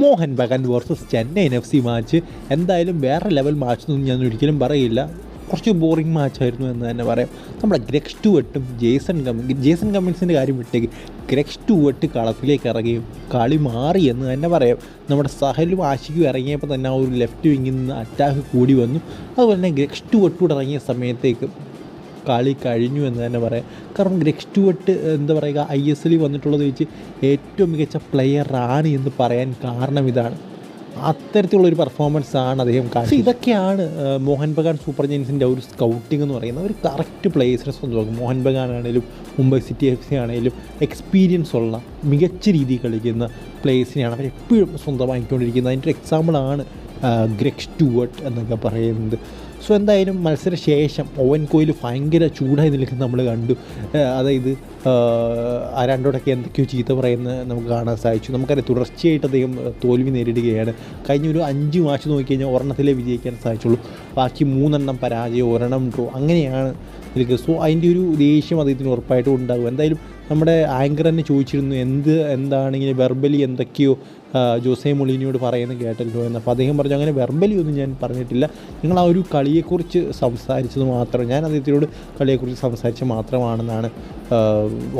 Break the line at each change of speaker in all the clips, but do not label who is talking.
Mohan Bagan versus Chennaiyin FC match എന്തായാലും വേറെ level match ഒന്നും ഞാൻ ഒരിക്കലും പറയില്ല. കുറച്ച് ബോറിംഗ് മാച്ചായിരുന്നു എന്ന് തന്നെ പറയാം. നമ്മുടെ ഗ്രെഗ് സ്റ്റുവർട്ടും ജേസൺ കമ്മിൻസിൻ്റെ കാര്യം വിട്ടേക്ക് ഗ്രെഗ് സ്റ്റുവർട്ട് കളത്തിലേക്ക് ഇറങ്ങുകയും കളി മാറി എന്ന് തന്നെ പറയാം. നമ്മുടെ സഹലും ആഷിക്കും ഇറങ്ങിയപ്പോൾ തന്നെ ആ ഒരു ലെഫ്റ്റ് വിങ്ങിൽ നിന്ന് അറ്റാക്ക് കൂടി വന്നു. അതുപോലെ തന്നെ ഗ്രെഗ് സ്റ്റുവർട്ട് കൂടെ ഇറങ്ങിയ സമയത്തേക്ക് കളി കഴിഞ്ഞു എന്ന് തന്നെ പറയാം. കാരണം ഗ്രെഗ് സ്റ്റുവർട്ട് എന്താ പറയുക, ISL വന്നിട്ടുള്ളത് വെച്ച് ഏറ്റവും മികച്ച പ്ലെയറാണ് എന്ന് പറയാൻ കാരണം ഇതാണ്. അത്തരത്തിലുള്ളൊരു പെർഫോമൻസാണ് അദ്ദേഹം കാണിച്ചത്. ഇതൊക്കെയാണ് മോഹൻ ബഗാൻ സൂപ്പർ ജയൻസിൻ്റെ ഒരു സ്കൗട്ടിംഗ് എന്ന് പറയുന്നത്. ഒരു കറക്റ്റ് പ്ലേയേഴ്സിനെ സ്വന്തമാക്കും. മോഹൻ ബഗാൻ ആണെങ്കിലും മുംബൈ സിറ്റി FC ആണെങ്കിലും എക്സ്പീരിയൻസ് ഉള്ള മികച്ച രീതിയിൽ കളിക്കുന്ന പ്ലേയേഴ്സിനെയാണ് അവർ എപ്പോഴും സ്വന്തമാക്കിക്കൊണ്ടിരിക്കുന്നത്. അതിൻ്റെ ഒരു എക്സാമ്പിളാണ് ഗ്രെഗ് സ്റ്റുവർട്ട് എന്നൊക്കെ പറയുന്നത്. സോ എന്തായാലും മത്സരശേഷം ഓവൻ കോഹ്ലി ഭയങ്കര ചൂടായി നിൽക്കുന്നത് നമ്മൾ കണ്ടു. അതായത് രണ്ടോടൊക്കെ എന്തൊക്കെയോ ചീത്ത പറയുന്നത് നമുക്ക് കാണാൻ സാധിച്ചു. നമുക്കറിയാം തുടർച്ചയായിട്ട് അദ്ദേഹം തോൽവി നേരിടുകയാണ്. കഴിഞ്ഞ ഒരു 5 മാച്ച് നോക്കിക്കഴിഞ്ഞാൽ ഒരെണ്ണത്തിലേ വിജയിക്കാൻ സാധിച്ചുള്ളൂ. ബാക്കി 3 പരാജയം, 1 ഡ്രോ, അങ്ങനെയാണ് നിൽക്കുക. സോ അതിൻ്റെ ഒരു ദേഷ്യം അദ്ദേഹത്തിന് ഉറപ്പായിട്ടും ഉണ്ടാകും. എന്തായാലും നമ്മുടെ ആങ്കർ തന്നെ ചോദിച്ചിരുന്നു എന്താണെങ്കിൽ വെർബലി എന്തൊക്കെയോ ജോസെ മൊളീനിയോട് പറയുന്നത് കേട്ടല്ലോ എന്ന്. അപ്പോൾ അദ്ദേഹം പറഞ്ഞു അങ്ങനെ വെർബലി ഒന്നും ഞാൻ പറഞ്ഞിട്ടില്ല, നിങ്ങൾ ആ ഒരു കളിയെക്കുറിച്ച് സംസാരിച്ചത് മാത്രം, ഞാൻ അദ്ദേഹത്തിനോട് കളിയെക്കുറിച്ച് സംസാരിച്ച് മാത്രമാണെന്നാണ്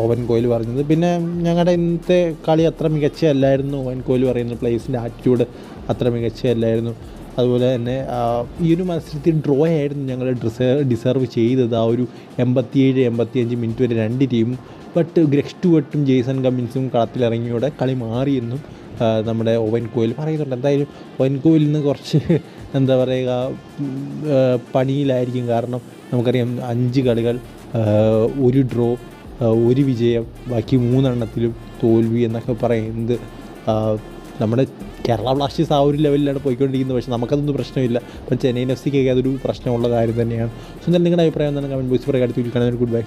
ഓവൻ കോഹ്ലി പറഞ്ഞത്. പിന്നെ ഞങ്ങളുടെ ഇന്നത്തെ കളി അത്ര മികച്ചല്ലായിരുന്നു. ഓവൻ കോഹ്ലി പറയുന്നത് പ്ലേയേഴ്സിൻ്റെ ആറ്റിറ്റ്യൂഡ് അത്ര മികച്ചല്ലായിരുന്നു. അതുപോലെ തന്നെ ഈ ഒരു മത്സരത്തിൽ ഡ്രോ ആയിരുന്നു ഞങ്ങൾ ഡിസർവ് ചെയ്തത്. ആ ഒരു 87-85 മിനിറ്റ് വരെ 2 ടീമും. ബട്ട് ഗ്രെഗ് സ്റ്റുവർട്ടും ജേസൺ കമ്മിൻസും കളത്തിലിറങ്ങിയോടെ കളി മാറിയെന്നും നമ്മുടെ ഓവൻ കോഹ്ലി പറയുന്നുണ്ട്. എന്തായാലും ഓവൻ കോഹ്ലിയിൽ നിന്ന് കുറച്ച് എന്താ പറയുക പണിയിലായിരിക്കും. കാരണം നമുക്കറിയാം 5 കളികൾ, 1 ഡ്രോ, 1 വിജയം, ബാക്കി 3 തോൽവി എന്നൊക്കെ പറയുന്നത് നമ്മുടെ കേരള ബ്ലാസ്റ്റേഴ്സ് ആ ഒരു ലെവലിലാണ് പോയിക്കൊണ്ടിരിക്കുന്നത്. പക്ഷേ നമുക്കതൊന്നും പ്രശ്നമില്ല. അപ്പം ചെന്നൈയിൻ FC അതൊരു പ്രശ്നമുള്ള കാര്യം തന്നെയാണ്. സോ എന്തായാലും നിങ്ങളുടെ അഭിപ്രായം എന്താണ്? കമൻറ്റ് ബോക്സിൽ പറയുക. അടുത്ത് വിളിക്കുകയാണെങ്കിൽ ഗുഡ് ബൈ.